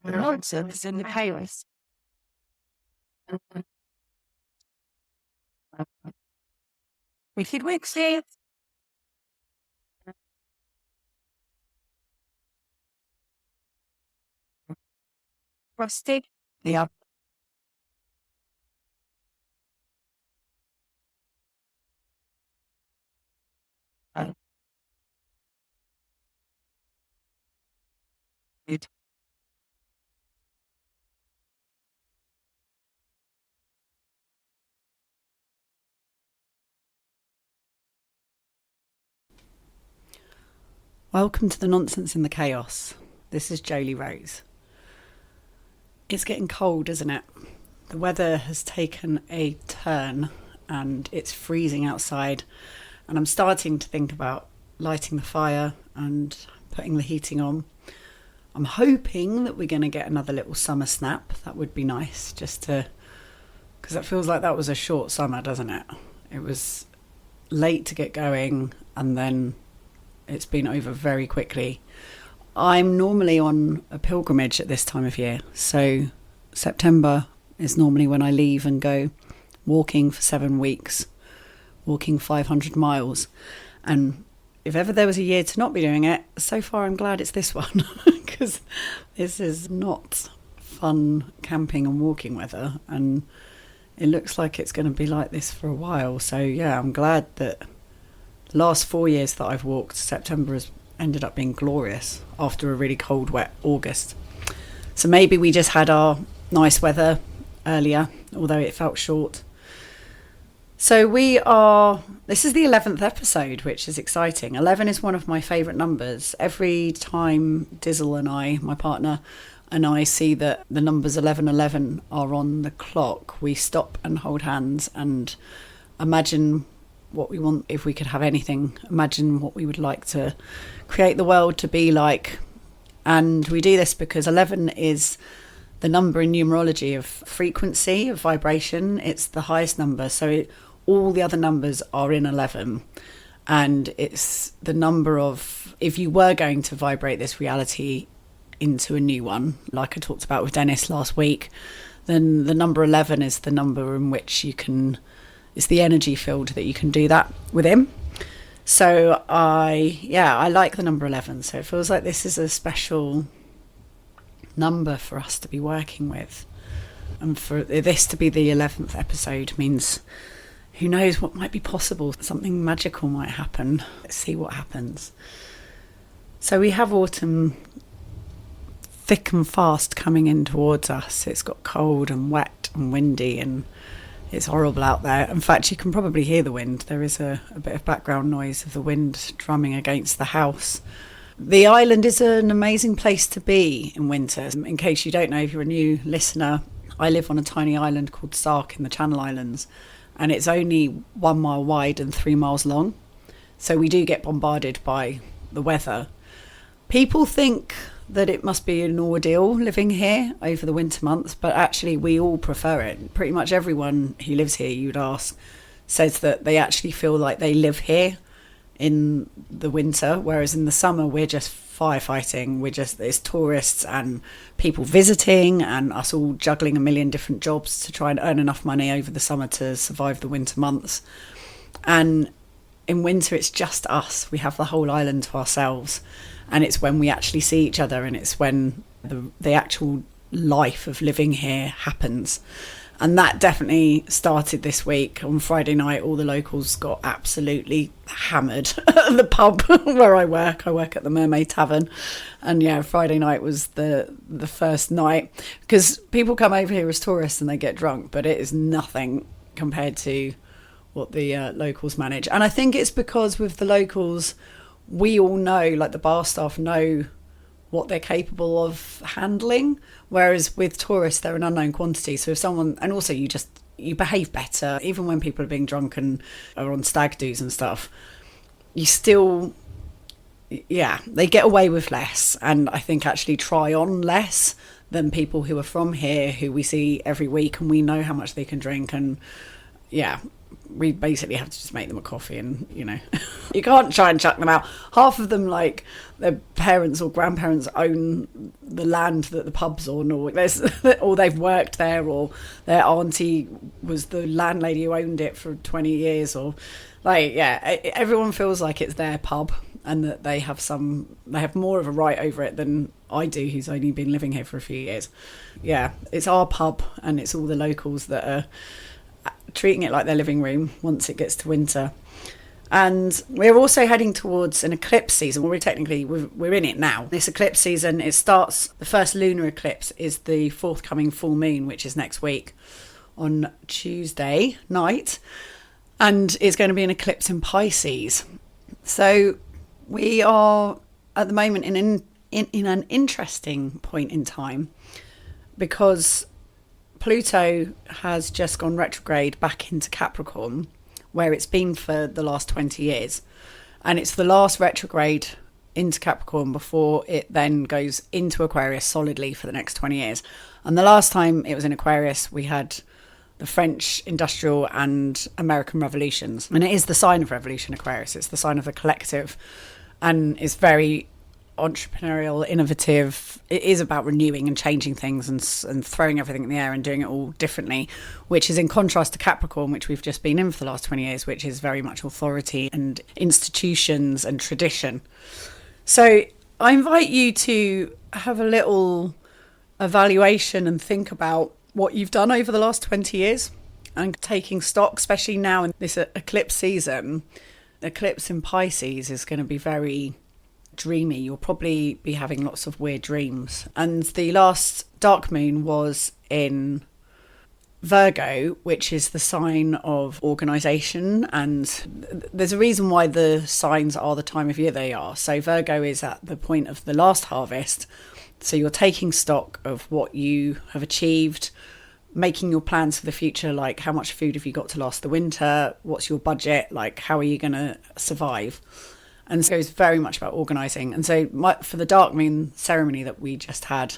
nonsense in the chaos. We should see rustic. Yeah. It. Welcome to the Nonsense in the Chaos. This is Jolie Rose. It's getting cold, isn't it? The weather has taken a turn and it's freezing outside, and I'm starting to think about lighting the fire and putting the heating on. I'm hoping that we're going to get another little summer snap. That would be nice, just to, because it feels like that was a short summer, doesn't it? It was late to get going and then it's been over very quickly. I'm normally on a pilgrimage at this time of year, so September is normally when I leave and go walking for 7 weeks, walking 500 miles. And if ever there was a year to not be doing it, so far I'm glad it's this one, because this is not fun camping and walking weather, and it looks like it's going to be like this for a while. So yeah, I'm glad that the last 4 years that I've walked, September has ended up being glorious after a really cold, wet August. So maybe we just had our nice weather earlier, although it felt short. So this is the 11th episode, which is exciting. 11 is one of my favourite numbers. Every time Dizzle and I, my partner, and I see that the numbers 1111 are on the clock, we stop and hold hands and imagine what we want. If we could have anything, imagine what we would like to create the world to be like. And we do this because 11 is the number in numerology of frequency, of vibration. It's the highest number, so all the other numbers are in 11, and it's the number of, if you were going to vibrate this reality into a new one, like I talked about with Dennis last week, then the number 11 is the number in which you can, it's the energy field that you can do that within. So I like the number 11. So it feels like this is a special number for us to be working with. And for this to be the 11th episode means who knows what might be possible. Something magical might happen. Let's see what happens. So we have autumn thick and fast coming in towards us. It's got cold and wet and windy, and it's horrible out there. In fact, you can probably hear the wind. There is a bit of background noise of the wind drumming against the house. The island is an amazing place to be in winter. In case you don't know, if you're a new listener, I live on a tiny island called Sark in the Channel Islands, and it's only 1 mile wide and 3 miles long. So we do get bombarded by the weather. People think that it must be an ordeal living here over the winter months, but actually we all prefer it. Pretty much everyone who lives here, you'd ask, says that they actually feel like they live here in the winter, whereas in the summer we're just firefighting. There's tourists and people visiting and us all juggling a million different jobs to try and earn enough money over the summer to survive the winter months. And in winter it's just us. We have the whole island to ourselves, and it's when we actually see each other, and it's when the actual life of living here happens. And that definitely started this week. On Friday night, all the locals got absolutely hammered at the pub where I work. I work at the Mermaid Tavern. And yeah, Friday night was the first night, because people come over here as tourists and they get drunk, but it is nothing compared to what the locals manage. And I think it's because with the locals, we all know, like the bar staff know what they're capable of handling, whereas with tourists they're an unknown quantity. So if someone, and also you behave better even when people are being drunk and are on stag do's and stuff, you still, yeah, they get away with less, and I think actually try on less than people who are from here, who we see every week and we know how much they can drink, and yeah, we basically have to just make them a coffee and, you can't try and chuck them out. Half of them, like, their parents or grandparents own the land that the pub's on, or they've worked there, or their auntie was the landlady who owned it for 20 years, or, like, yeah, everyone feels like it's their pub and that they have more of a right over it than I do, who's only been living here for a few years. Yeah, it's our pub, and it's all the locals that are treating it like their living room once it gets to winter. And we're also heading towards an eclipse season. Well, we're in it now. This eclipse season, it starts, the first lunar eclipse is the forthcoming full moon, which is next week on Tuesday night, and it's going to be an eclipse in Pisces. So we are at the moment in an interesting point in time, because Pluto has just gone retrograde back into Capricorn, where it's been for the last 20 years. And it's the last retrograde into Capricorn before it then goes into Aquarius solidly for the next 20 years. And the last time it was in Aquarius, we had the French industrial and American revolutions. And it is the sign of revolution, Aquarius. It's the sign of the collective, and it's very entrepreneurial, innovative. It is about renewing and changing things and throwing everything in the air and doing it all differently, which is in contrast to Capricorn, which we've just been in for the last 20 years, which is very much authority and institutions and tradition. So I invite you to have a little evaluation and think about what you've done over the last 20 years and taking stock, especially now in this eclipse season. Eclipse in Pisces is going to be very dreamy. You'll probably be having lots of weird dreams. And the last dark moon was in Virgo, which is the sign of organisation, and there's a reason why the signs are the time of year they are. So Virgo is at the point of the last harvest, so you're taking stock of what you have achieved, making your plans for the future, like how much food have you got to last the winter, what's your budget, like how are you going to survive. And so it's very much about organising. And so for the dark moon ceremony that we just had,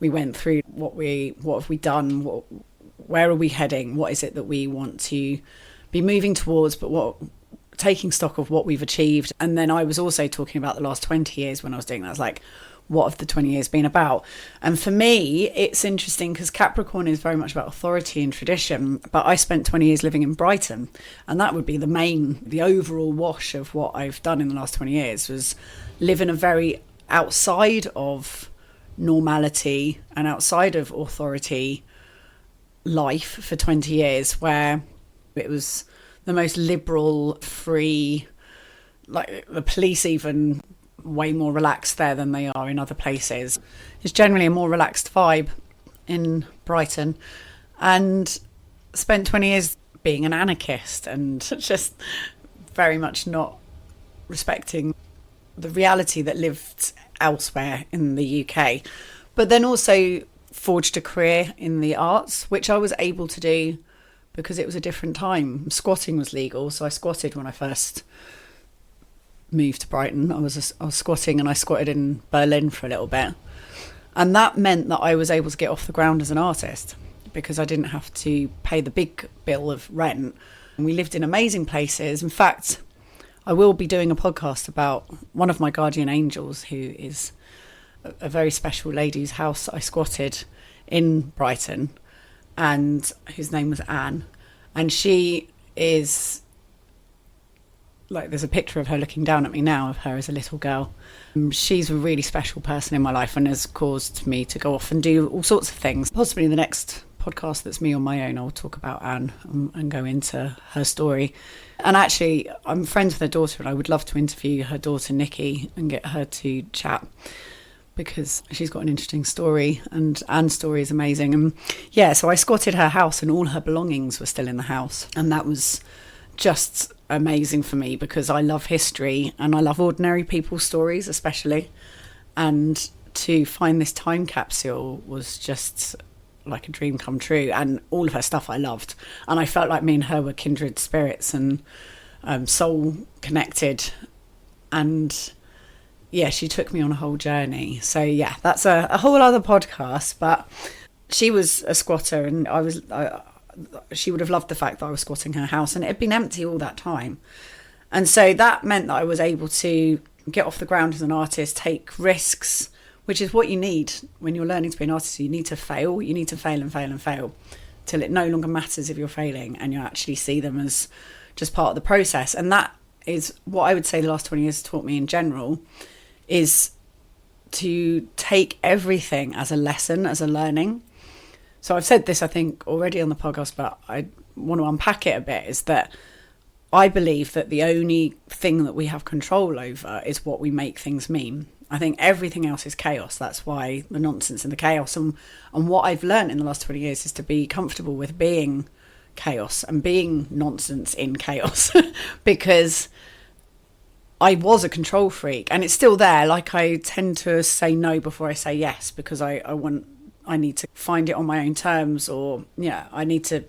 we went through what have we done, where are we heading, what is it that we want to be moving towards, but taking stock of what we've achieved. And then I was also talking about the last 20 years when I was doing that. I was like, what have the 20 years been about? And for me, it's interesting because Capricorn is very much about authority and tradition, but I spent 20 years living in Brighton, and that would be the overall wash of what I've done in the last 20 years was live in a very outside of normality and outside of authority life for 20 years, where it was the most liberal, free, like the police even way more relaxed there than they are in other places. It's generally a more relaxed vibe in Brighton, and spent 20 years being an anarchist and just very much not respecting the reality that lived elsewhere in the UK. But then also forged a career in the arts, which I was able to do because it was a different time. Squatting was legal, so I squatted when I first moved to Brighton. I was squatting, and I squatted in Berlin for a little bit, and that meant that I was able to get off the ground as an artist because I didn't have to pay the big bill of rent, and we lived in amazing places. In fact, I will be doing a podcast about one of my guardian angels, who is a very special lady whose house I squatted in Brighton, and whose name was Anne, and she is like, there's a picture of her looking down at me now, of her as a little girl. She's a really special person in my life and has caused me to go off and do all sorts of things. Possibly in the next podcast that's me on my own, I'll talk about Anne and go into her story. And actually, I'm friends with her daughter, and I would love to interview her daughter Nikki and get her to chat, because she's got an interesting story, and Anne's story is amazing. And yeah, so I squatted her house, and all her belongings were still in the house, and that was just amazing for me because I love history and I love ordinary people's stories especially, and to find this time capsule was just like a dream come true. And all of her stuff I loved, and I felt like me and her were kindred spirits and soul connected, and yeah, she took me on a whole journey. So yeah, that's a whole other podcast. But she was a squatter, and she would have loved the fact that I was squatting her house, and it had been empty all that time. And so that meant that I was able to get off the ground as an artist, take risks, which is what you need when you're learning to be an artist. You need to fail. You need to fail and fail and fail till it no longer matters if you're failing, and you actually see them as just part of the process. And that is what I would say the last 20 years taught me in general, is to take everything as a lesson, as a learning. So I've said this, I think, already on the podcast, but I want to unpack it a bit, is that I believe that the only thing that we have control over is what we make things mean. I think everything else is chaos. That's why the nonsense and the chaos. And what I've learned in the last 20 years is to be comfortable with being chaos and being nonsense in chaos because I was a control freak, and it's still there. Like, I tend to say no before I say yes because I need to find it on my own terms, or I need to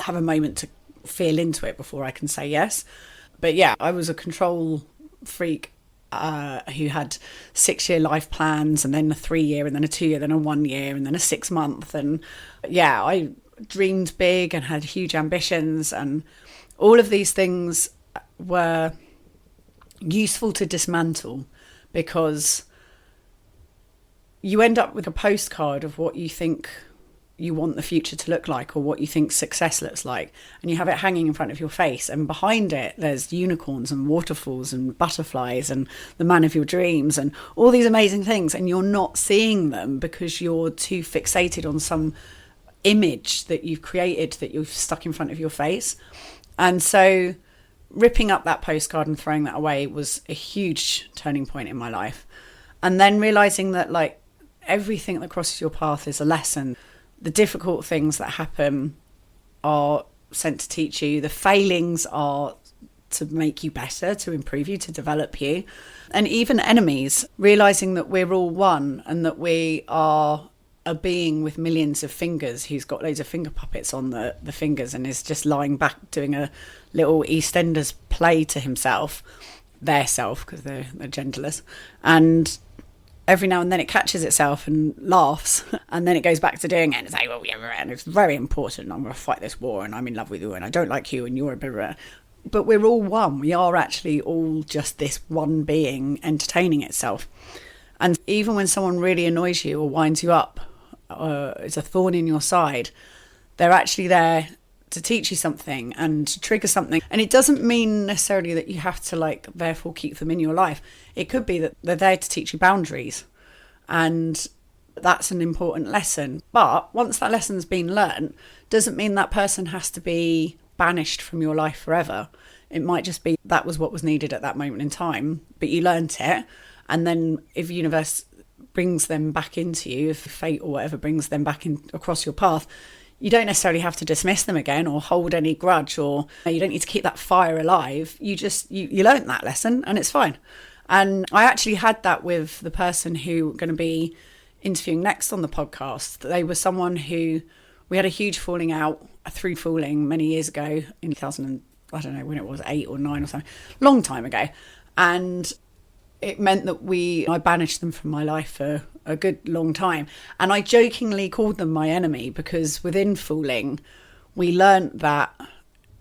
have a moment to feel into it before I can say yes. But I was a control freak who had 6-year life plans, and then a 3-year, and then a 2-year, then a 1 year, and then a 6-month. And I dreamed big and had huge ambitions, and all of these things were useful to dismantle, because you end up with a postcard of what you think you want the future to look like, or what you think success looks like, and you have it hanging in front of your face, and behind it there's unicorns and waterfalls and butterflies and the man of your dreams and all these amazing things, and you're not seeing them because you're too fixated on some image that you've created, that you've stuck in front of your face. And so ripping up that postcard and throwing that away was a huge turning point in my life. And then realizing that, like, everything that crosses your path is a lesson. The difficult things that happen are sent to teach you. The failings are to make you better, to improve you, to develop you. And even enemies, realizing that we're all one, and that we are a being with millions of fingers who's got loads of finger puppets on the fingers and is just lying back doing a little EastEnders play to himself, their self, because they're genderless. And every now and then it catches itself and laughs, and then it goes back to doing it, and it's like, well, and it's very important, I'm going to fight this war, and I'm in love with you, and I don't like you, and you're a bit. But we're all one. We are actually all just this one being entertaining itself. And even when someone really annoys you or winds you up, is a thorn in your side, they're actually there to teach you something and to trigger something. And it doesn't mean necessarily that you have to, like, therefore keep them in your life. It could be that they're there to teach you boundaries, and that's an important lesson. But once that lesson's been learnt, doesn't mean that person has to be banished from your life forever. It might just be that was what was needed at that moment in time, but you learnt it. And then if the universe brings them back into you, if fate or whatever brings them back in across your path, you don't necessarily have to dismiss them again or hold any grudge, or you don't need to keep that fire alive. You just, you learnt that lesson, and it's fine. And I actually had that with the person who we're going to be interviewing next on the podcast. They were someone who we had a huge falling out, a through falling many years ago in 2000, I don't know when it was, 8 or 9 or something, long time ago. And it meant that I banished them from my life for a good long time. And I jokingly called them my enemy, because within fooling, we learnt that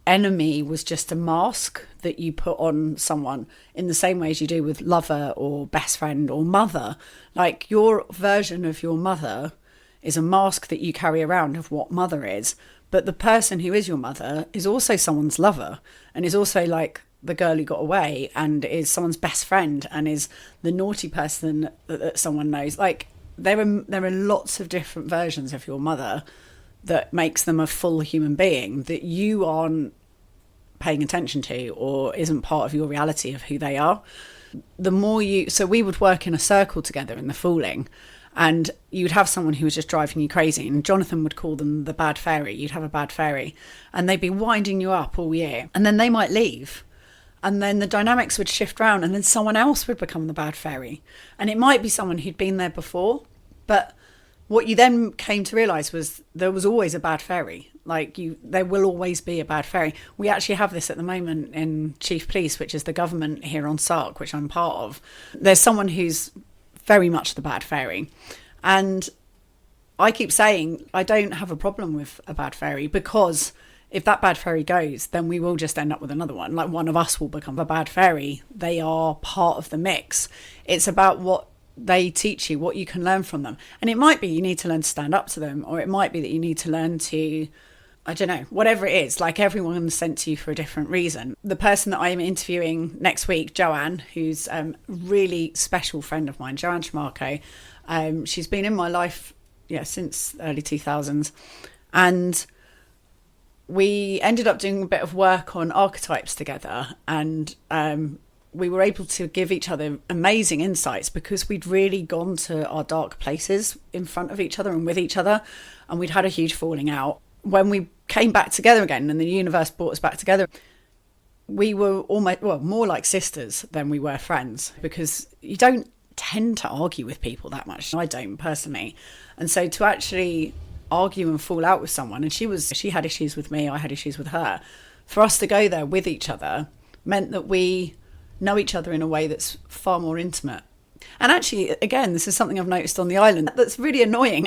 enemy was just a mask that you put on someone in the same way as you do with lover or best friend or mother. Like, your version of your mother is a mask that you carry around of what mother is. But the person who is your mother is also someone's lover, and is also like the girl who got away, and is someone's best friend, and is the naughty person that someone knows. Like, there are lots of different versions of your mother that makes them a full human being that you aren't paying attention to, or isn't part of your reality of who they are. The more so we would work in a circle together in the fooling, and you'd have someone who was just driving you crazy, and Jonathan would call them the bad fairy. You'd have a bad fairy, and they'd be winding you up all year, and then they might leave. And then the dynamics would shift around, and then someone else would become the bad fairy. And it might be someone who'd been there before. But what you then came to realise was there was always a bad fairy. Like, there will always be a bad fairy. We actually have this at the moment in Chief Police, which is the government here on Sark, which I'm part of. There's someone who's very much the bad fairy. And I keep saying I don't have a problem with a bad fairy, because if that bad fairy goes, then we will just end up with another one. Like, one of us will become a bad fairy. They are part of the mix. It's about what they teach you, what you can learn from them. And it might be you need to learn to stand up to them, or it might be that you need to learn to, I don't know, whatever it is. Like, everyone's sent to you for a different reason. The person that I'm interviewing next week, Joanne, who's a really special friend of mine, Joanne Schmarko, she's been in my life since early 2000s, and we ended up doing a bit of work on archetypes together, and we were able to give each other amazing insights because we'd really gone to our dark places in front of each other and with each other, and we'd had a huge falling out. When we came back together again and the universe brought us back together, we were almost, more like sisters than we were friends, because you don't tend to argue with people that much. I don't personally. And so to actually argue and fall out with someone, and she had issues with me, I had issues with her, for us to go there with each other meant that we know each other in a way that's far more intimate. And actually, again, this is something I've noticed on the island that's really annoying,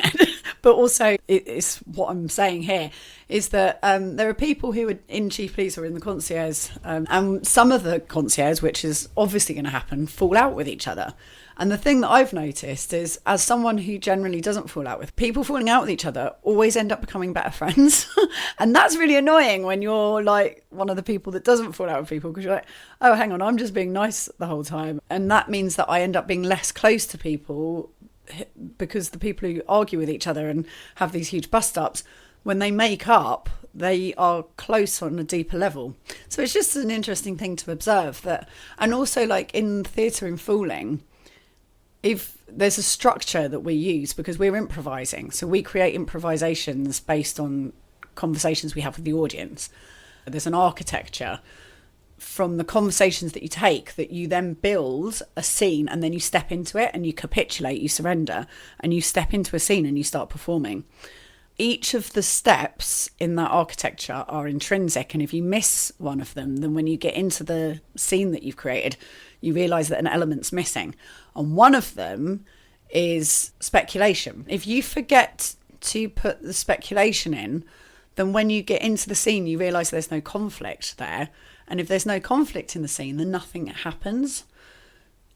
but also it's what I'm saying here, is that there are people who are in Chief Police or in the concierge, and some of the concierge, which is obviously going to happen, fall out with each other. And the thing that I've noticed is, as someone who generally doesn't fall out with people, falling out with each other always end up becoming better friends. And that's really annoying when you're like one of the people that doesn't fall out with people, because you're like, oh, hang on, I'm just being nice the whole time. And that means that I end up being less close to people, because the people who argue with each other and have these huge bust-ups, when they make up, they are close on a deeper level. So it's just an interesting thing to observe that. And also, like in theatre and fooling, if there's a structure that we use, because we're improvising, so we create improvisations based on conversations we have with the audience. There's an architecture from the conversations that you take, that you then build a scene, and then you step into it and you capitulate, you surrender, and you step into a scene and you start performing. Each of the steps in that architecture are intrinsic, and if you miss one of them, then when you get into the scene that you've created, you realise that an element's missing. And one of them is speculation. If you forget to put the speculation in, then when you get into the scene, you realise there's no conflict there. And if there's no conflict in the scene, then nothing happens.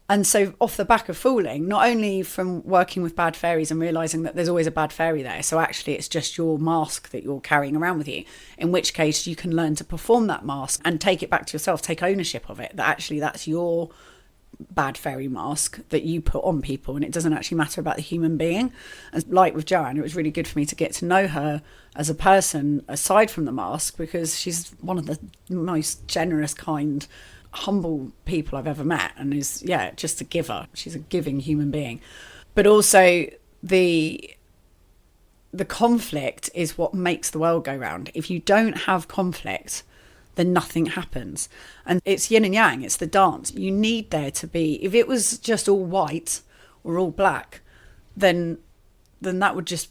And so off the back of fooling, not only from working with bad fairies and realising that there's always a bad fairy there, so actually it's just your mask that you're carrying around with you, in which case you can learn to perform that mask and take it back to yourself, take ownership of it, that actually that's your bad fairy mask that you put on people, and it doesn't actually matter about the human being. And like with Joanne, it was really good for me to get to know her as a person aside from the mask, because she's one of the most generous, kind, humble people I've ever met, and is just a giver. She's a giving human being. But also the conflict is what makes the world go round. If you don't have conflict, then nothing happens. And it's yin and yang, it's the dance. You need there to be, if it was just all white or all black, then that would just,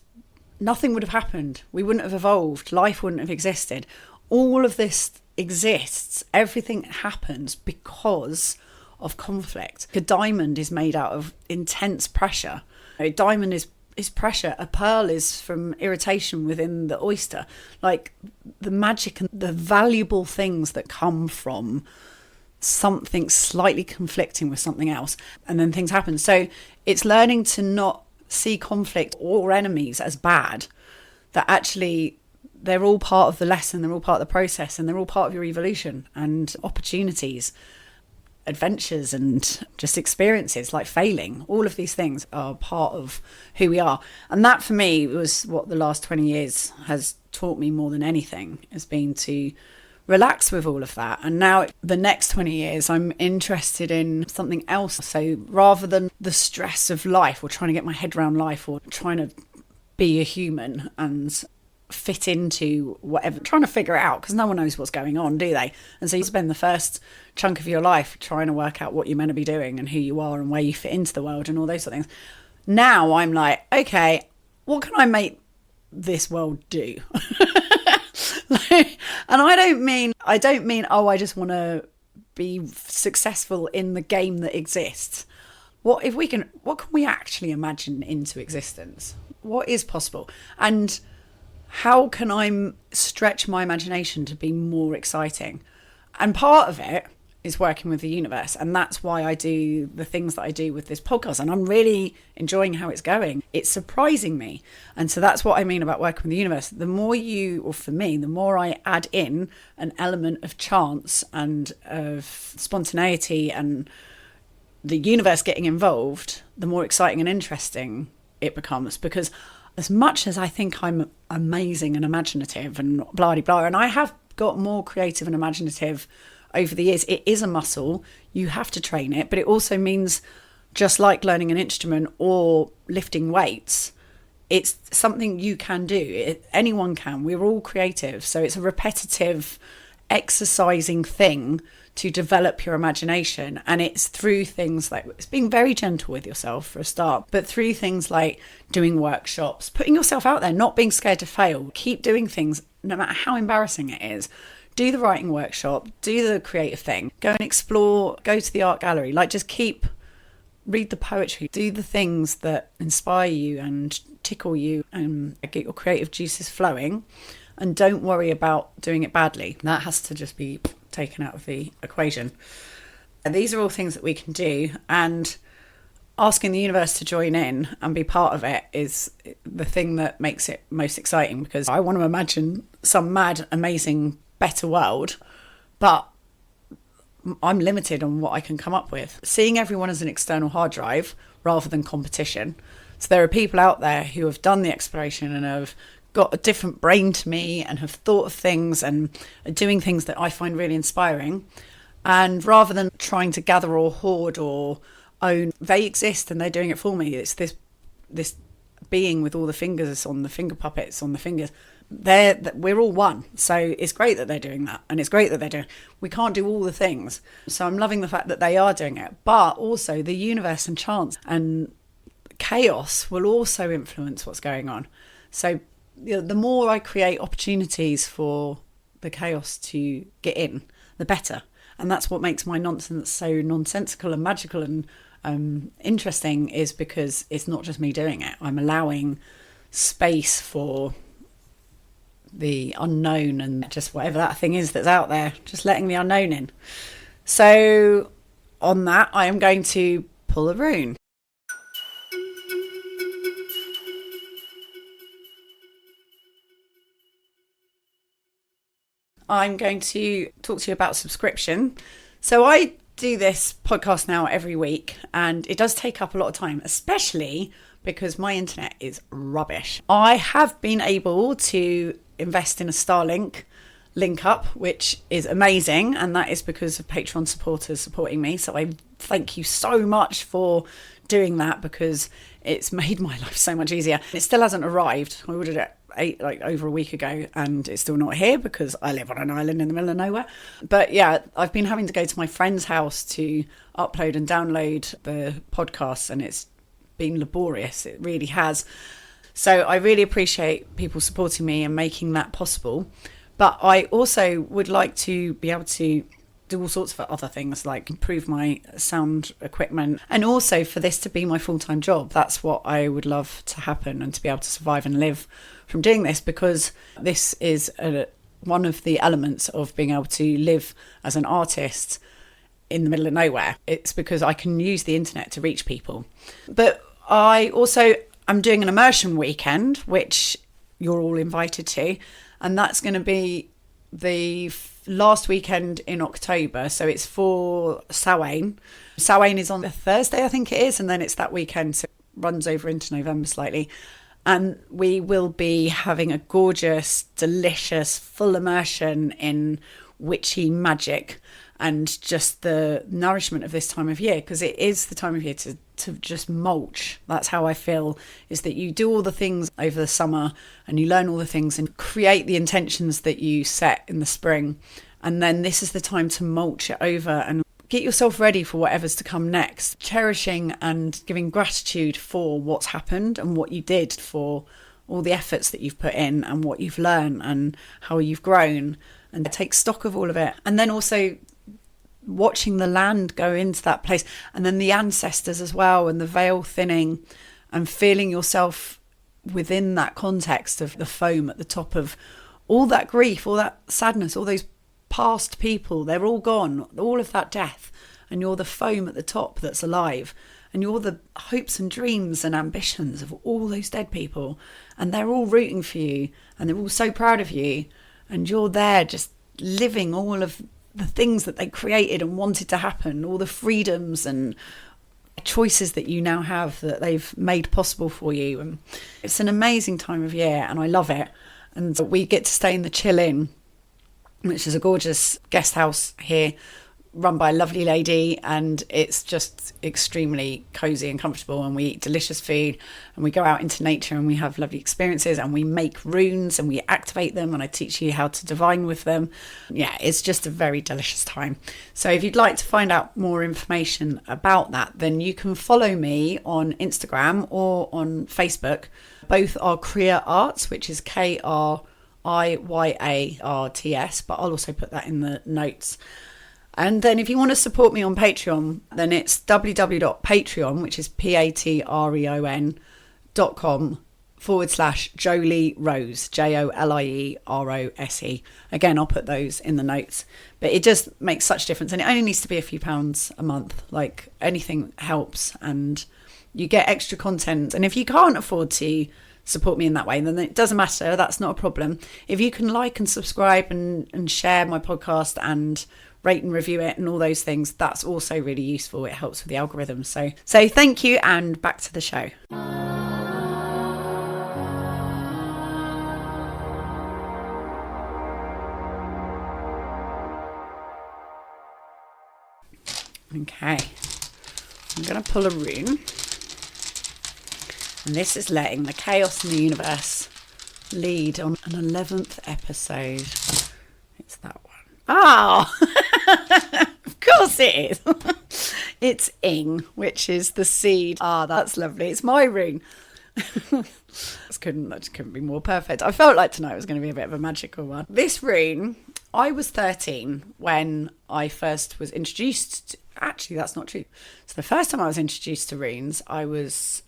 nothing would have happened. We wouldn't have evolved, life wouldn't have existed. All of this exists, everything happens because of conflict. A diamond is made out of intense pressure. A diamond is pressure. A pearl is from irritation within the oyster. Like, the magic and the valuable things that come from something slightly conflicting with something else, and then things happen. So it's learning to not see conflict or enemies as bad, that actually they're all part of the lesson, they're all part of the process, and they're all part of your evolution and opportunities, adventures, and just experiences like failing. All of these things are part of who we are. And that for me was what the last 20 years has taught me more than anything, has been to relax with all of that. And now the next 20 years I'm interested in something else. So rather than the stress of life, or trying to get my head around life, or trying to be a human and fit into whatever, trying to figure it out, because no one knows what's going on, do they? And so you spend the first chunk of your life trying to work out what you're meant to be doing and who you are and where you fit into the world and all those sort of things. Now I'm like, okay, what can I make this world do? And I don't mean I just want to be successful in the game that exists. What can we actually imagine into existence? what is possible, and how can I stretch my imagination to be more exciting? And part of it is working with the universe. And that's why I do the things that I do with this podcast. And I'm really enjoying how it's going. It's surprising me. And so that's what I mean about working with the universe. The more or for me, the more I add in an element of chance and of spontaneity and the universe getting involved, the more exciting and interesting it becomes. Because as much as I think I'm amazing and imaginative and blah, blah, blah, and I have got more creative and imaginative over the years, it is a muscle. You have to train it, but it also means, just like learning an instrument or lifting weights, it's something you can do. Anyone can. We're all creative. So it's a repetitive, exercising thing to develop your imagination. And it's through things like, it's being very gentle with yourself for a start, but through things like doing workshops, putting yourself out there, not being scared to fail, keep doing things no matter how embarrassing it is. Do the writing workshop, do the creative thing, go and explore, go to the art gallery, just read the poetry, do the things that inspire you and tickle you and get your creative juices flowing, and don't worry about doing it badly. That has to just be taken out of the equation. And these are all things that we can do, and asking the universe to join in and be part of it is the thing that makes it most exciting, because I want to imagine some mad, amazing, better world, but I'm limited on what I can come up with. Seeing everyone as an external hard drive rather than competition. So there are people out there who have done the exploration and have got a different brain to me and have thought of things and are doing things that I find really inspiring. And rather than trying to gather or hoard or own, they exist and they're doing it for me. It's this being with all the fingers on the finger puppets on the fingers. We're all one. So it's great that they're doing that, and it's great that they're doing. We can't do all the things, so I'm loving the fact that they are doing it. But also the universe and chance and chaos will also influence what's going on. So the more I create opportunities for the chaos to get in, the better. And that's what makes my nonsense so nonsensical and magical and interesting, is because it's not just me doing it. I'm allowing space for the unknown and just whatever that thing is that's out there, just letting the unknown in. So on that, I am going to pull a rune. I'm going to talk to you about subscription. So I do this podcast now every week, and it does take up a lot of time, especially because my internet is rubbish. I have been able to invest in a Starlink link up, which is amazing, and that is because of Patreon supporters supporting me. So I thank you so much for doing that, because it's made my life so much easier. It still hasn't arrived. I ordered it over a week ago, and it's still not here because I live on an island in the middle of nowhere. But yeah, I've been having to go to my friend's house to upload and download the podcasts, and it's been laborious. It really has. So I really appreciate people supporting me and making that possible. But I also would like to be able to do all sorts of other things, like improve my sound equipment, and also for this to be my full-time job. That's what I would love to happen, and to be able to survive and live from doing this, because this is one of the elements of being able to live as an artist in the middle of nowhere. It's because I can use the internet to reach people. But I'm doing an immersion weekend, which you're all invited to, and that's going to be the last weekend in October. So it's for Samhain. Samhain is on a Thursday, I think it is, and then it's that weekend, so it runs over into November slightly. And we will be having a gorgeous, delicious, full immersion in witchy magic and just the nourishment of this time of year, because it is the time of year to just mulch. That's how I feel, is that you do all the things over the summer and you learn all the things and create the intentions that you set in the spring. And then this is the time to mulch it over and get yourself ready for whatever's to come next, cherishing and giving gratitude for what's happened and what you did, for all the efforts that you've put in and what you've learned and how you've grown, and take stock of all of it. And then also watching the land go into that place, and then the ancestors as well, and the veil thinning, and feeling yourself within that context of the foam at the top of all that grief, all that sadness, all those past people, they're all gone, all of that death, and you're the foam at the top that's alive, and you're the hopes and dreams and ambitions of all those dead people, and they're all rooting for you, and they're all so proud of you, and you're there just living all of the things that they created and wanted to happen, all the freedoms and choices that you now have that they've made possible for you. And it's an amazing time of year, and I love it. And we get to stay in the Chill Inn, which is a gorgeous guest house here run by a lovely lady, and it's just extremely cozy and comfortable, and we eat delicious food, and we go out into nature, and we have lovely experiences, and we make runes and we activate them, and I teach you how to divine with them. Yeah, it's just a very delicious time. So if you'd like to find out more information about that, then you can follow me on Instagram or on Facebook. Both are Kriya Arts, which is KRIYARTS, but I'll also put that in the notes. And then if you want to support me on Patreon, then it's www.patreon, which is patreon.com/Jolie Rose, JOLIEROSE. Again, I'll put those in the notes. But it just makes such a difference. And it only needs to be a few pounds a month. Like, anything helps, and you get extra content. And if you can't afford to support me in that way, then it doesn't matter. That's not a problem. If you can like and subscribe and share my podcast and rate and review it and all those things, that's also really useful. It helps with the algorithm. So thank you, and back to the show. Okay, I'm going to pull a rune, and this is letting the chaos in the universe lead on an 11th episode. It's that one. Oh, of course it is. It's ing, which is the seed. Ah, that's lovely. It's my rune. That couldn't be more perfect. I felt like tonight was going to be a bit of a magical one. This rune, I was 13 when I first was introduced. Actually, that's not true. So the first time I was introduced to runes, I was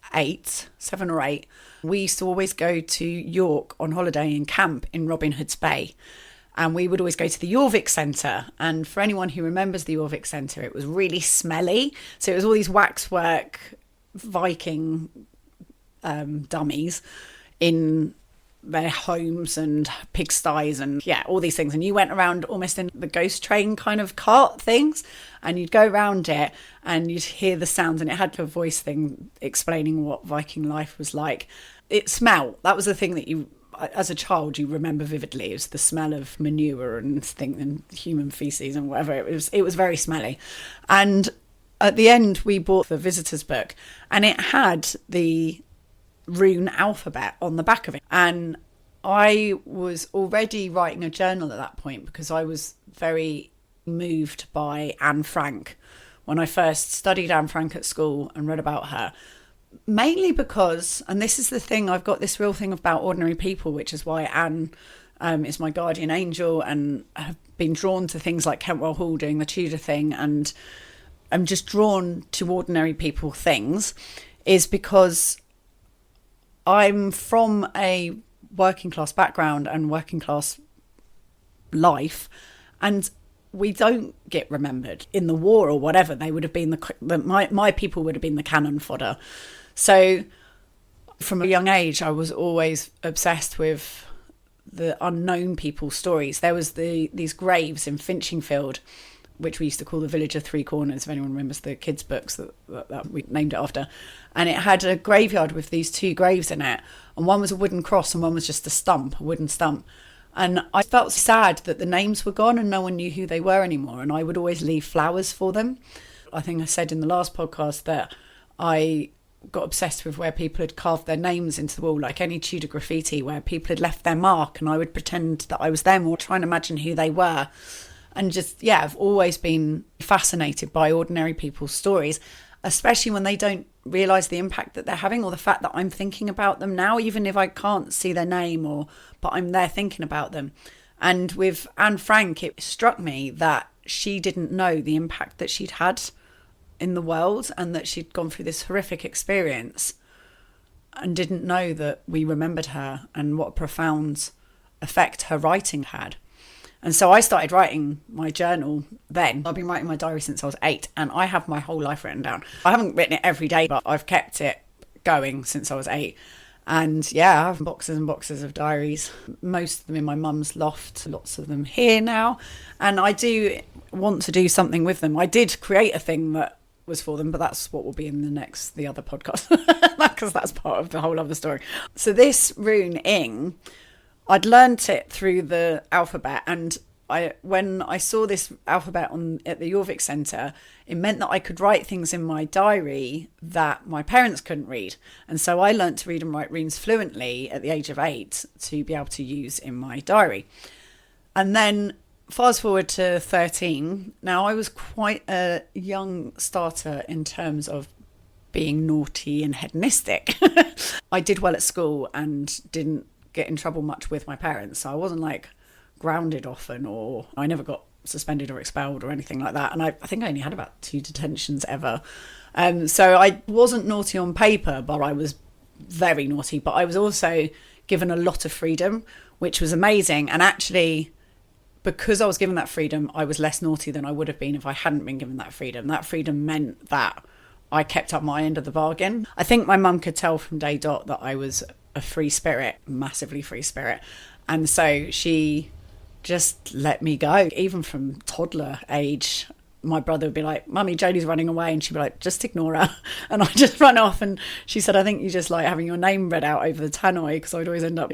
7 or 8. We used to always go to York on holiday and camp in Robin Hood's Bay. And we would always go to the Jorvik Centre. And for anyone who remembers the Jorvik Centre, it was really smelly. So it was all these waxwork Viking dummies in their homes and pigsties and all these things. And you went around almost in the ghost train kind of cart things, and you'd go around it and you'd hear the sounds, and it had a voice thing explaining what Viking life was like. It smelled. That was the thing that you, as a child, you remember vividly. It was the smell of manure and human feces and whatever. It was very smelly. And at the end, we bought the visitor's book, and it had the rune alphabet on the back of it. And I was already writing a journal at that point because I was very moved by Anne Frank when I first studied Anne Frank at school and read about her. Mainly because, and this is the thing, I've got this real thing about ordinary people, which is why Anne is my guardian angel, and have been drawn to things like Kentwell Hall doing the Tudor thing, and I'm just drawn to ordinary people things, is because I'm from a working class background and working class life, and we don't get remembered in the war or whatever. They would have been my people would have been the cannon fodder. So from a young age, I was always obsessed with the unknown people's stories. There was these graves in Finchingfield, which we used to call the Village of Three Corners, if anyone remembers the kids' books that we named it after. And it had a graveyard with these 2 graves in it. And one was a wooden cross and one was just a wooden stump. And I felt sad that the names were gone and no one knew who they were anymore. And I would always leave flowers for them. I think I said in the last podcast that I got obsessed with where people had carved their names into the wall, like any Tudor graffiti where people had left their mark, and I would pretend that I was them or try and imagine who they were. And just, I've always been fascinated by ordinary people's stories, especially when they don't realise the impact that they're having, or the fact that I'm thinking about them now, even if I can't see their name, but I'm there thinking about them. And with Anne Frank, it struck me that she didn't know the impact that she'd had in the world, and that she'd gone through this horrific experience and didn't know that we remembered her and what a profound effect her writing had. And so I started writing my journal then. I've been writing my diary since I was 8, and I have my whole life written down. I haven't written it every day, but I've kept it going since I was 8. And yeah, I have boxes and boxes of diaries, most of them in my mum's loft, lots of them here now. And I do want to do something with them. I did create a thing that was for them, but that's what will be in the other podcast, because that's part of the whole other story. So this rune ing, I'd learnt it through the alphabet, and when I saw this alphabet at the Jorvik Centre, it meant that I could write things in my diary that my parents couldn't read. And so I learnt to read and write runes fluently at the age of 8 to be able to use in my diary. And then fast forward to 13. Now, I was quite a young starter in terms of being naughty and hedonistic. I did well at school and didn't get in trouble much with my parents. So I wasn't like grounded often, or I never got suspended or expelled or anything like that. And I think I only had about 2 detentions ever. So I wasn't naughty on paper, but I was very naughty. But I was also given a lot of freedom, which was amazing. And actually, because I was given that freedom, I was less naughty than I would have been if I hadn't been given that freedom. That freedom meant that I kept up my end of the bargain. I think my mum could tell from day dot that I was a free spirit, massively free spirit. And so she just let me go. Even from toddler age, my brother would be like, "Mummy, Jodie's running away," and she'd be like, "Just ignore her." And I'd just run off. And she said, "I think you just like having your name read out over the tannoy," because I'd always end up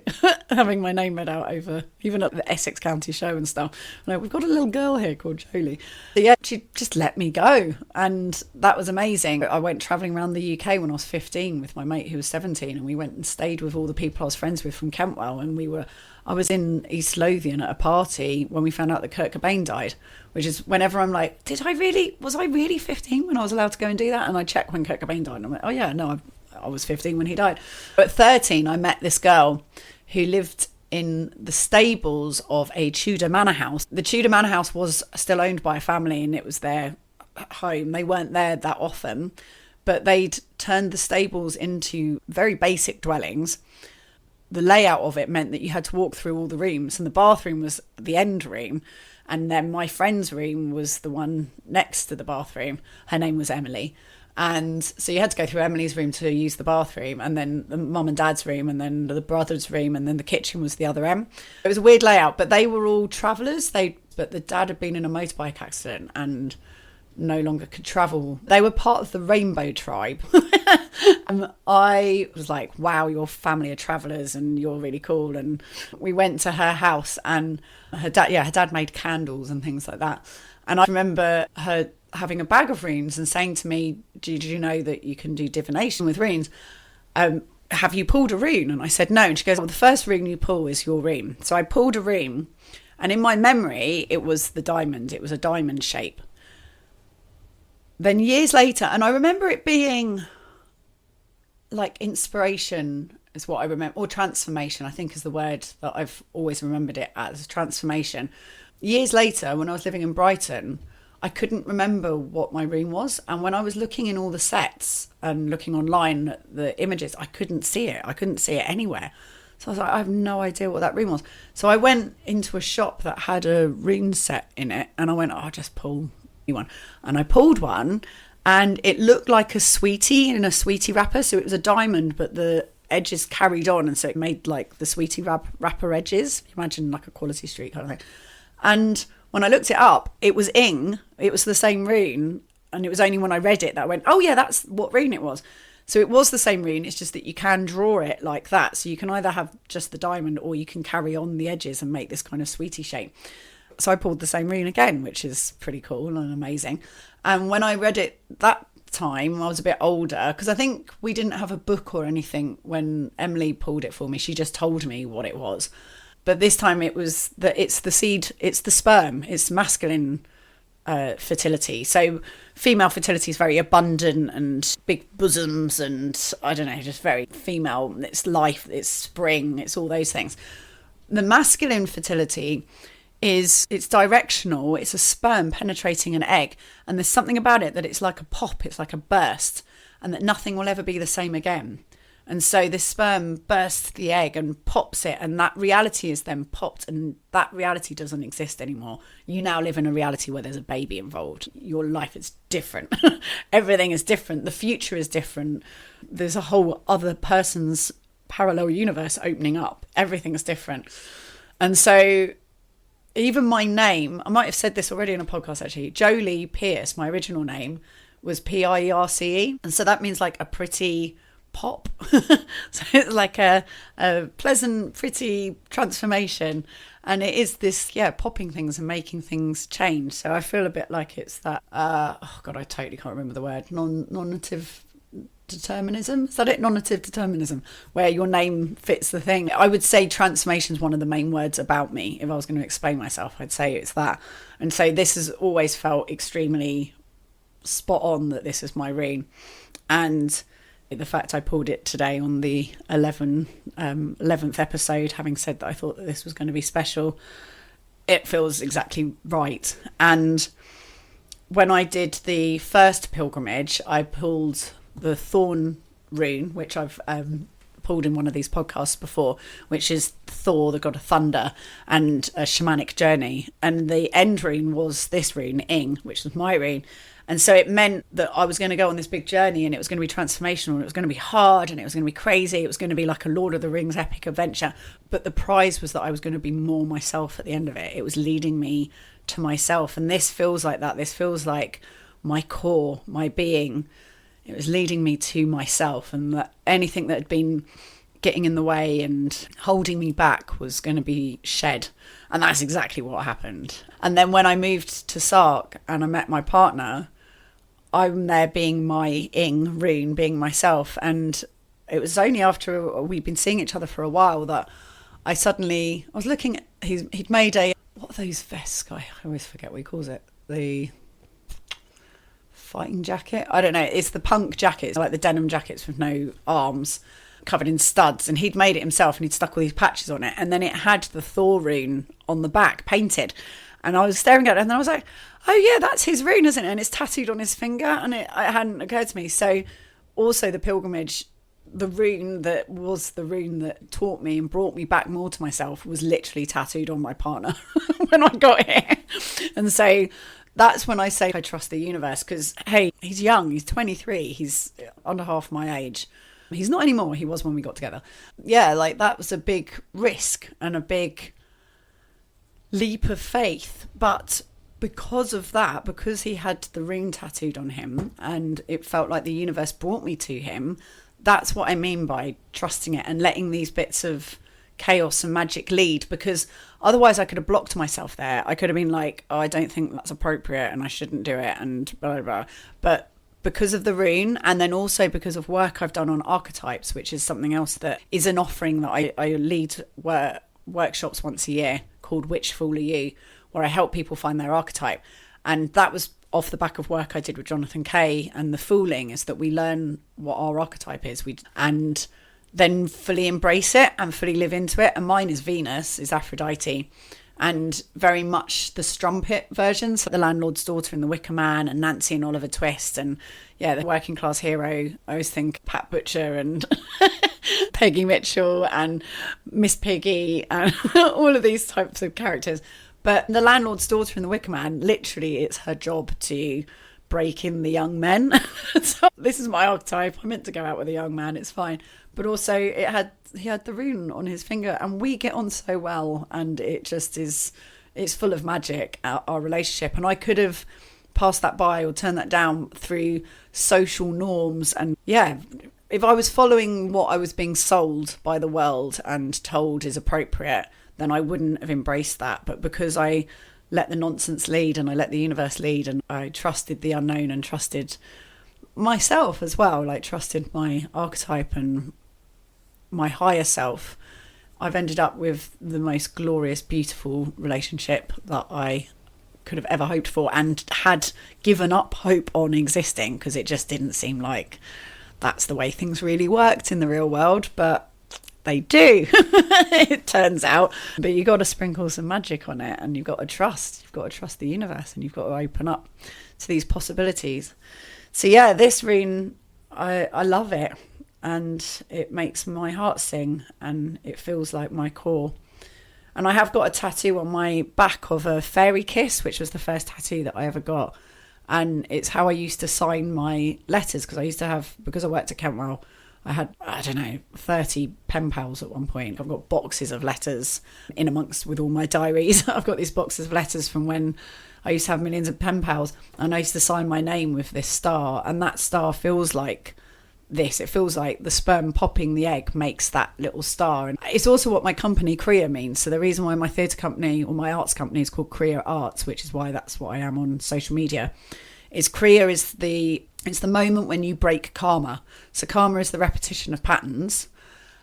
having my name read out over, even at the Essex County show and stuff. And like, "We've got a little girl here called Jolie." So yeah, she just let me go. And that was amazing. I went travelling around the UK when I was 15 with my mate who was 17, and we went and stayed with all the people I was friends with from Kentwell. And I was in East Lothian at a party when we found out that Kurt Cobain died, which is whenever I'm like, was I really 15 when I was allowed to go and do that? And I check when Kurt Cobain died, and I'm like, oh yeah, no, I was 15 when he died. But at 13, I met this girl who lived in the stables of a Tudor manor house. The Tudor manor house was still owned by a family, and it was their home. They weren't there that often, but they'd turned the stables into very basic dwellings. The layout of it meant that you had to walk through all the rooms, and the bathroom was the end room. And then my friend's room was the one next to the bathroom. Her name was Emily. And so you had to go through Emily's room to use the bathroom, and then the mum and dad's room, and then the brother's room, and then the kitchen was the other end. It was a weird layout, but they were all travellers. But the dad had been in a motorbike accident and no longer could travel. They were part of the Rainbow Tribe. And I was like, wow, your family are travellers and you're really cool. And we went to her house, and her dad made candles and things like that. And I remember her having a bag of runes and saying to me, did you know that you can do divination with runes? Have you pulled a rune? And I said no. And she goes, well, the first rune you pull is your rune. So I pulled a rune, and in my memory it was the diamond. It was a diamond shape. Then years later, and I remember it being like inspiration is what I remember, or transformation, I think is the word that I've always remembered it as, transformation. Years later, when I was living in Brighton, I couldn't remember what my rune was. And when I was looking in all the sets and looking online at the images, I couldn't see it. I couldn't see it anywhere. So I was like, I have no idea what that rune was. So I went into a shop that had a rune set in it, and I went, I'll just pull one. And I pulled one, and it looked like a sweetie in a sweetie wrapper. So it was a diamond, but the edges carried on, and so it made like the sweetie wrapper edges. Imagine like a Quality Street kind of thing. And when I looked it up, it was ing. It was the same rune, and it was only when I read it that I went, oh yeah, that's what rune it was. So it was the same rune. It's just that you can draw it like that. So you can either have just the diamond, or you can carry on the edges and make this kind of sweetie shape. So I pulled the same rune again, which is pretty cool and amazing. And when I read it that time, I was a bit older, because I think we didn't have a book or anything when Emily pulled it for me. She just told me what it was. But this time it was that it's the seed, it's the sperm, it's masculine fertility. So female fertility is very abundant and big bosoms, and I don't know, just very female. It's life, it's spring, it's all those things. The masculine fertility it's directional. It's a sperm penetrating an egg, and there's something about it that it's like a pop, it's like a burst, and that nothing will ever be the same again. And so this sperm bursts the egg and pops it, and that reality is then popped, and that reality doesn't exist anymore. You now live in a reality where there's a baby involved. Your life is different. Everything is different. The future is different. There's a whole other person's parallel universe opening up. Everything is different. And so even my name, I might have said this already in a podcast actually, Jolie Pierce, my original name, was Pierce. And so that means like a pretty pop. So it's like a pleasant, pretty transformation. And it is this, popping things and making things change. So I feel a bit like it's that, I totally can't remember the word, nominative determinism. Is that it? Nominative determinism, where your name fits the thing. I would say transformation is one of the main words about me. If I was going to explain myself, I'd say it's that. And so this has always felt extremely spot on that this is my rune. And the fact I pulled it today on the 11th episode, having said that I thought that this was going to be special, it feels exactly right. And when I did the first pilgrimage, I pulled the Thorn rune, which I've pulled in one of these podcasts before, which is Thor, the god of thunder, and a shamanic journey. And the end rune was this rune, Ing, which was my rune. And so it meant that I was going to go on this big journey, and it was going to be transformational, and it was going to be hard, and it was going to be crazy. It was going to be like a Lord of the Rings epic adventure. But the prize was that I was going to be more myself at the end of it. It was leading me to myself. And this feels like that. This feels like my core, my being. It was leading me to myself, and that anything that had been getting in the way and holding me back was going to be shed. And that's exactly what happened. And then when I moved to Sark and I met my partner, I'm there being my Ing rune, being myself. And it was only after we'd been seeing each other for a while that I was looking at, he'd made what are those vests, guy? I always forget what he calls it. The fighting jacket? I don't know. It's the punk jackets, like the denim jackets with no arms, covered in studs. And he'd made it himself, and he'd stuck all these patches on it. And then it had the Thor rune on the back, painted. And I was staring at it, and then I was like, oh yeah, that's his rune, isn't it? And it's tattooed on his finger, and it hadn't occurred to me. So also the pilgrimage, the rune that was the rune that taught me and brought me back more to myself was literally tattooed on my partner when I got here. And so that's when I say I trust the universe, because, hey, he's young, he's 23, he's under half my age. He's not anymore, he was when we got together. Yeah, like that was a big risk and a big leap of faith. But because of that, because he had the rune tattooed on him and it felt like the universe brought me to him, that's what I mean by trusting it and letting these bits of chaos and magic lead, because otherwise I could have blocked myself there. I could have been like, oh, I don't think that's appropriate and I shouldn't do it and blah, blah, blah. But because of the rune, and then also because of work I've done on archetypes, which is something else that is an offering that I lead workshops once a year called Which Fool Are You, where I help people find their archetype. And that was off the back of work I did with Jonathan Kay. And the fooling is that we learn what our archetype is, and then fully embrace it and fully live into it. And mine is Venus, is Aphrodite, and very much the strumpet version, so the landlord's daughter in The Wicker Man, and Nancy and Oliver Twist, and yeah, the working class hero. I always think Pat Butcher and Peggy Mitchell and Miss Piggy and all of these types of characters. But the landlord's daughter in The Wicker Man, literally it's her job to break in the young men. So this is my archetype. I meant to go out with a young man, it's fine. But also he had the rune on his finger, and we get on so well, and it just is, it's full of magic, our relationship. And I could have passed that by or turned that down through social norms. And yeah, if I was following what I was being sold by the world and told is appropriate, then I wouldn't have embraced that. But because I let the nonsense lead and I let the universe lead, and I trusted the unknown and trusted myself as well, like trusted my archetype and my higher self, I've ended up with the most glorious, beautiful relationship that I could have ever hoped for, and had given up hope on existing, because it just didn't seem like that's the way things really worked in the real world. But they do, it turns out. But you got to sprinkle some magic on it, and you've got to trust the universe, and you've got to open up to these possibilities. So yeah, this rune, I love it. and it makes my heart sing, and it feels like my core. And I have got a tattoo on my back of a fairy kiss, which was the first tattoo that I ever got. And it's how I used to sign my letters, because I used to have, because I worked at Kentwell, I had, 30 pen pals at one point. I've got boxes of letters in amongst with all my diaries. I've got these boxes of letters from when I used to have millions of pen pals, and I used to sign my name with this star, and that star feels like this. It feels like the sperm popping the egg makes that little star. And it's also what my company Kriya means. So the reason why my theatre company or my arts company is called Kriya Arts, which is why that's what I am on social media, is Kriya is it's the moment when you break karma. So karma is the repetition of patterns.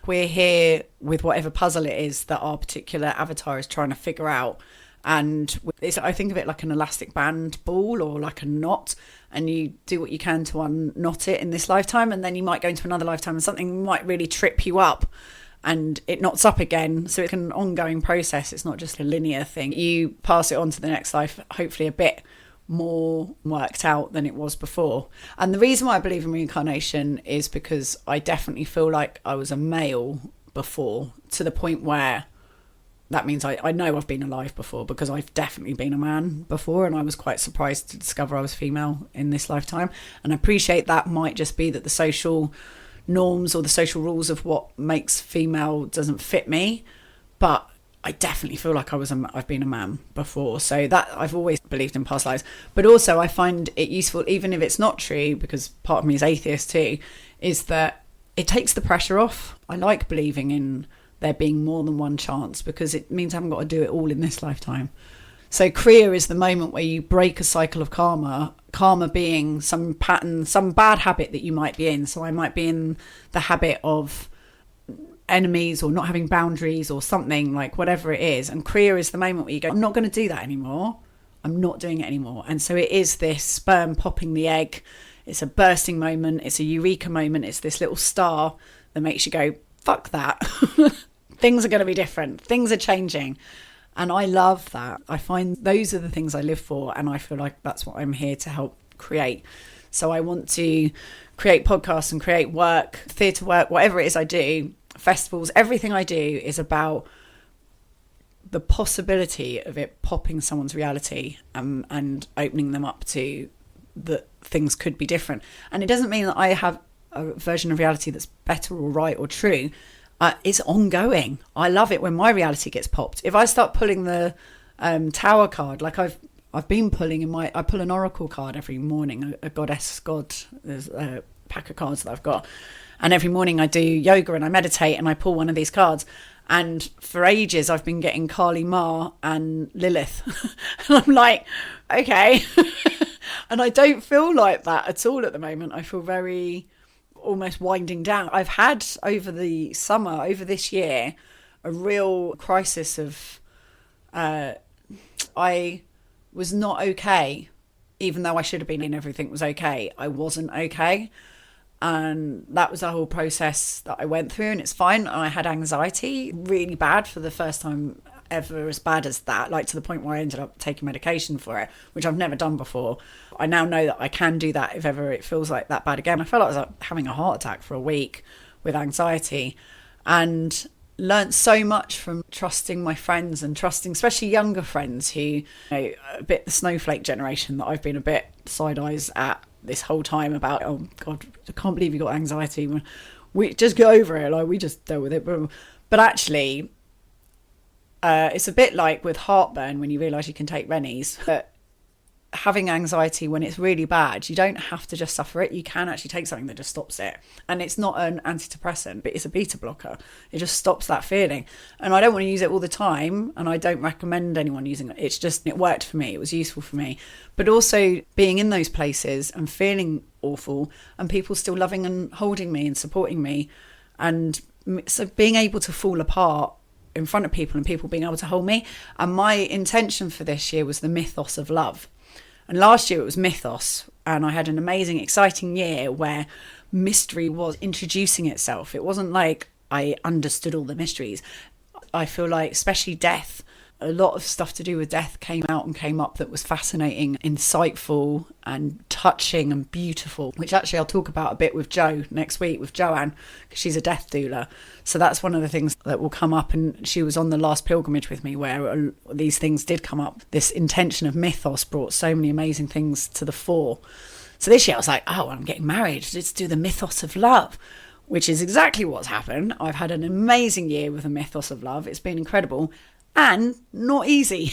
We're here with whatever puzzle it is that our particular avatar is trying to figure out. And I think of it like an elastic band ball or like a knot, and you do what you can to unknot it in this lifetime, and then you might go into another lifetime and something might really trip you up and it knots up again. So it's an ongoing process. It's not just a linear thing. You pass it on to the next life, hopefully a bit more worked out than it was before. And the reason why I believe in reincarnation is because I definitely feel like I was a male before, to the point where that means I know I've been alive before, because I've definitely been a man before, and I was quite surprised to discover I was female in this lifetime. And I appreciate that might just be that the social norms or the social rules of what makes female doesn't fit me, but I definitely feel like I've been a man before. So that I've always believed in past lives. But also I find it useful, even if it's not true, because part of me is atheist too, is that it takes the pressure off. I like believing in there being more than one chance, because it means I haven't got to do it all in this lifetime. So Kriya is the moment where you break a cycle of karma being some pattern, some bad habit that you might be in. So I might be in the habit of enemies or not having boundaries or something, like whatever it is. And Kriya is the moment where you go, I'm not going to do that anymore. I'm not doing it anymore. And so it is this sperm popping the egg. It's a bursting moment. It's a eureka moment. It's this little star that makes you go, fuck that. Things are going to be different. Things are changing. And I love that. I find those are the things I live for. And I feel like that's what I'm here to help create. So I want to create podcasts and create work, theatre work, whatever it is I do, festivals, everything I do is about the possibility of it popping someone's reality, and opening them up to that things could be different. And it doesn't mean that I have a version of reality that's better or right or true. It's ongoing. I love it when my reality gets popped. If I start pulling the Tower card, like I've been pulling I pull an oracle card every morning, a goddess god. There's a pack of cards that I've got, and every morning I do yoga and I meditate and I pull one of these cards. And for ages I've been getting Kali Ma and Lilith. And I'm like, okay. And I don't feel like that at all at the moment. I feel very almost winding down. I've had over the summer, over this year, a real crisis of I was not okay, even though I should have been and everything was okay. I wasn't okay. And that was a whole process that I went through, and it's fine. I had anxiety really bad for the first time ever, as bad as that, like to the point where I ended up taking medication for it, which I've never done before. I now know that I can do that if ever it feels like that bad again. I felt like I was having a heart attack for a week with anxiety, and learnt so much from trusting my friends and trusting especially younger friends who, you know, a bit the snowflake generation that I've been a bit side eyes at this whole time about, oh God, I can't believe you got anxiety. We just get over it, like we just deal with it. But actually, it's a bit like with heartburn when you realise you can take Rennies. But having anxiety when it's really bad, you don't have to just suffer it. You can actually take something that just stops it. And it's not an antidepressant, but it's a beta blocker. It just stops that feeling. And I don't want to use it all the time, and I don't recommend anyone using it. It's just, it worked for me. It was useful for me. But also being in those places and feeling awful, and people still loving and holding me and supporting me. And so being able to fall apart in front of people and people being able to hold me. And my intention for this year was the Mythos of Love. And last year it was Mythos, and I had an amazing, exciting year where mystery was introducing itself. It wasn't like I understood all the mysteries. I feel like, especially death, a lot of stuff to do with death came out and came up that was fascinating, insightful, and touching and beautiful, which actually I'll talk about a bit with Jo next week, with Joanne, because she's a death doula. So that's one of the things that will come up. And she was on the last pilgrimage with me where these things did come up. This intention of mythos brought so many amazing things to the fore. So this year I was like, oh, I'm getting married. Let's do the Mythos of Love, which is exactly what's happened. I've had an amazing year with the Mythos of Love. It's been incredible and not easy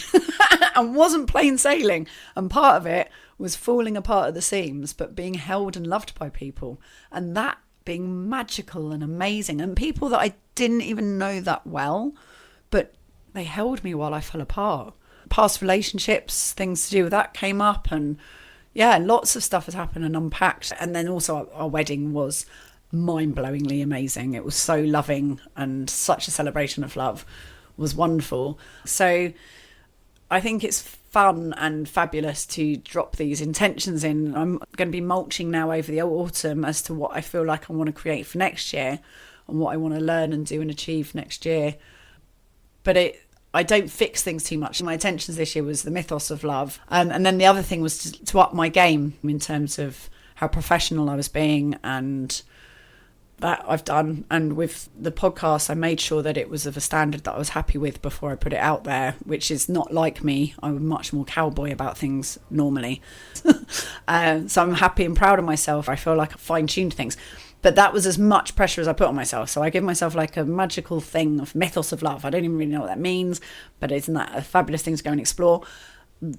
and wasn't plain sailing. And part of it was falling apart at the seams, but being held and loved by people. And that being magical and amazing. And people that I didn't even know that well, but they held me while I fell apart. Past relationships, things to do with that came up. And yeah, lots of stuff has happened and unpacked. And then also our wedding was mind-blowingly amazing. It was so loving and such a celebration of love. It was wonderful. So I think it's fun and fabulous to drop these intentions in. I'm going to be mulching now over the autumn as to what I feel like I want to create for next year and what I want to learn and do and achieve next year. But I don't fix things too much. My intentions this year was the Mythos of Love. And then the other thing was to up my game in terms of how professional I was being, and that I've done. And with the podcast, I made sure that it was of a standard that I was happy with before I put it out there, which is not like me. I'm much more cowboy about things normally. So I'm happy and proud of myself. I feel like I fine-tuned things. But that was as much pressure as I put on myself. So I give myself like a magical thing of Mythos of Love. I don't even really know what that means, but isn't that a fabulous thing to go and explore?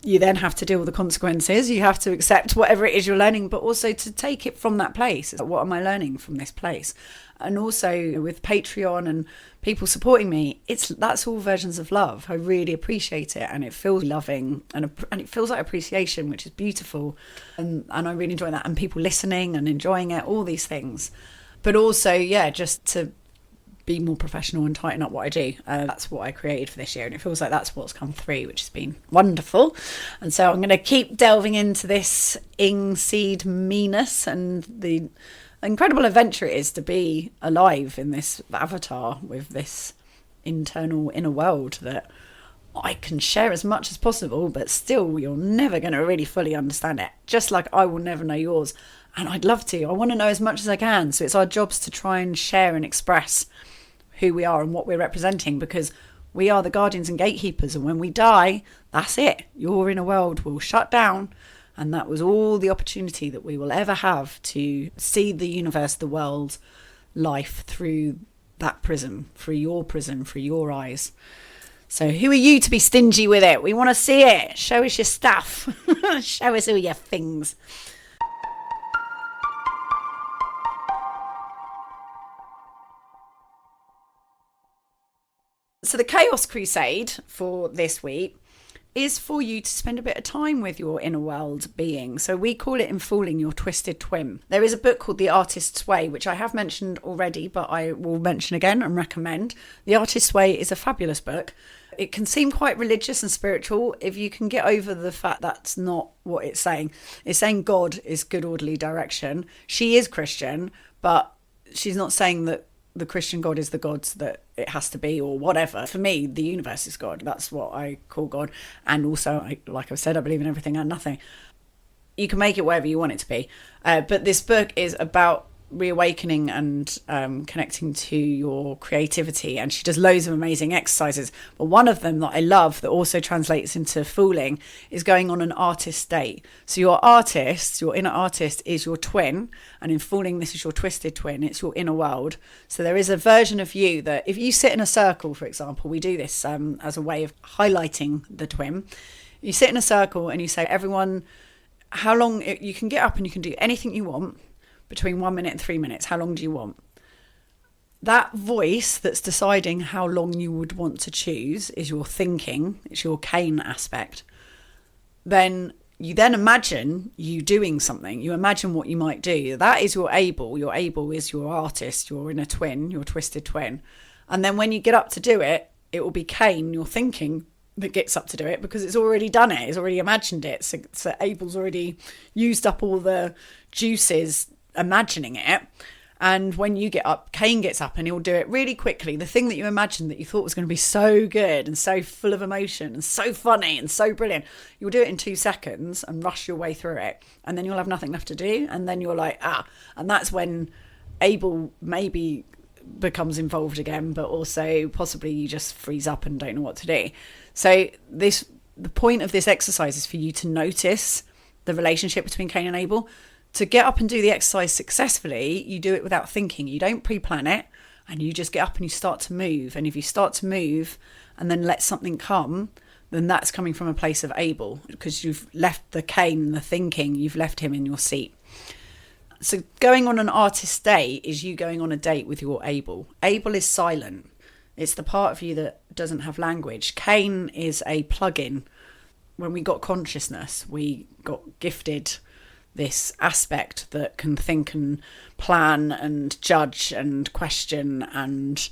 You then have to deal with the consequences. You have to accept whatever it is you're learning, but also to take it from that place. What am I learning from this place? And also with Patreon and people supporting me, that's all versions of love. I really appreciate it, and it feels loving, and it feels like appreciation, which is beautiful. And I really enjoy that, and people listening and enjoying it, all these things. But also, yeah, just to be more professional and tighten up what I do. That's what I created for this year, and it feels like that's what's come through, which has been wonderful. And so I'm going to keep delving into this ing seed meanness and the incredible adventure it is to be alive in this avatar with this internal inner world that I can share as much as possible, but still you're never going to really fully understand it, just like I will never know yours. And I'd love to. I want to know as much as I can. So it's our jobs to try and share and express who we are and what we're representing, because we are the guardians and gatekeepers. And when we die, that's it. Your inner world will shut down. And that was all the opportunity that we will ever have to see the universe, the world, life through that prism, through your eyes. So who are you to be stingy with it? We want to see it. Show us your stuff. Show us all your things. So the Chaos Crusade for this week is for you to spend a bit of time with your inner world being. So we call it Enfooling Your Twisted Twin. There is a book called The Artist's Way, which I have mentioned already, but I will mention again and recommend. The Artist's Way is a fabulous book. It can seem quite religious and spiritual if you can get over the fact that's not what it's saying. It's saying God is good, orderly direction. She is Christian, but she's not saying that the Christian God is the God that it has to be or whatever. For me, the universe is God. That's what I call God. And also, like I've said, I believe in everything and nothing. You can make it whatever you want it to be. But this book is about reawakening and connecting to your creativity, and she does loads of amazing exercises, but one of them that I love that also translates into fooling is going on an artist date. So your artist, your inner artist, is your twin, and in fooling this is your twisted twin. It's your inner world. So there is a version of you that if you sit in a circle, for example, we do this as a way of highlighting the twin. You sit in a circle and you say, everyone, how long you can get up and you can do anything you want between 1 minute and 3 minutes. How long do you want? That voice that's deciding how long you would want to choose is your thinking. It's your Cain aspect. Then you imagine you doing something. You imagine what you might do. That is your able. Your able is your artist, your inner twin, your twisted twin. And then when you get up to do it, it will be Cain, your thinking, that gets up to do it, because it's already done it. It's already imagined it. So Abel's already used up all the juices imagining it, And when you get up, Cain gets up and he'll do it really quickly. The thing that you imagined that you thought was going to be so good and so full of emotion and so funny and so brilliant, you'll do it in 2 seconds and rush your way through it. And then you'll have nothing left to do. And then you're like, and that's when Abel maybe becomes involved again, but also possibly you just freeze up and don't know what to do. So the point of this exercise is for you to notice the relationship between Cain and Abel. To get up and do the exercise successfully, you do it without thinking. You don't pre-plan it, and you just get up and you start to move. And if you start to move and then let something come, then that's coming from a place of Abel, because you've left the Cain, the thinking, you've left him in your seat. So going on an artist date is you going on a date with your Abel. Abel is silent. It's the part of you that doesn't have language. Cain is a plug-in. When we got consciousness, we got gifted this aspect that can think and plan and judge and question and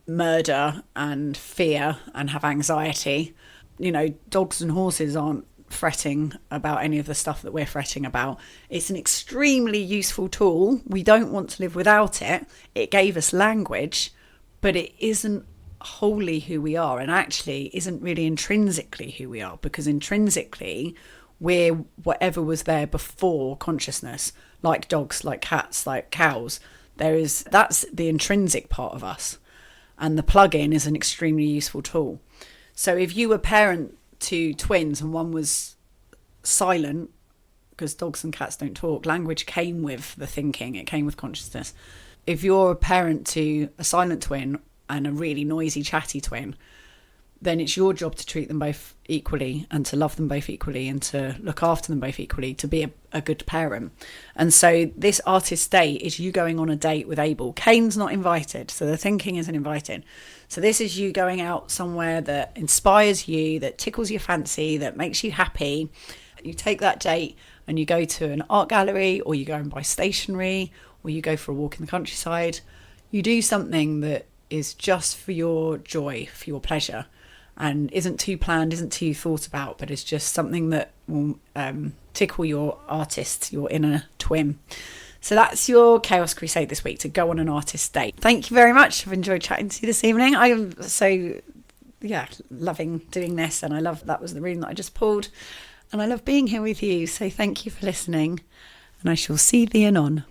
murder and fear and have anxiety. You know, dogs and horses aren't fretting about any of the stuff that we're fretting about. It's an extremely useful tool. We don't want to live without it. It gave us language, but it isn't wholly who we are, and actually isn't really intrinsically who we are, because intrinsically we're whatever was there before consciousness, like dogs, like cats, like cows. That's the intrinsic part of us, and the plug-in is an extremely useful tool. So if you were parent to twins and one was silent, because dogs and cats don't talk, language came with the thinking, it came with consciousness. If you're a parent to a silent twin and a really noisy, chatty twin, then it's your job to treat them both equally and to love them both equally and to look after them both equally, to be a good parent. And so this artist date is you going on a date with Abel. Cain's not invited, so the thinking isn't invited. So this is you going out somewhere that inspires you, that tickles your fancy, that makes you happy. You take that date and you go to an art gallery, or you go and buy stationery, or you go for a walk in the countryside. You do something that is just for your joy, for your pleasure, and isn't too planned, isn't too thought about, but it's just something that will tickle your artist, your inner twin. So that's your Chaos Crusade this week, to go on an artist date. Thank you very much. I've enjoyed chatting to you this evening. I am so, loving doing this, and I love that was the rune that I just pulled, and I love being here with you. So thank you for listening, and I shall see thee anon.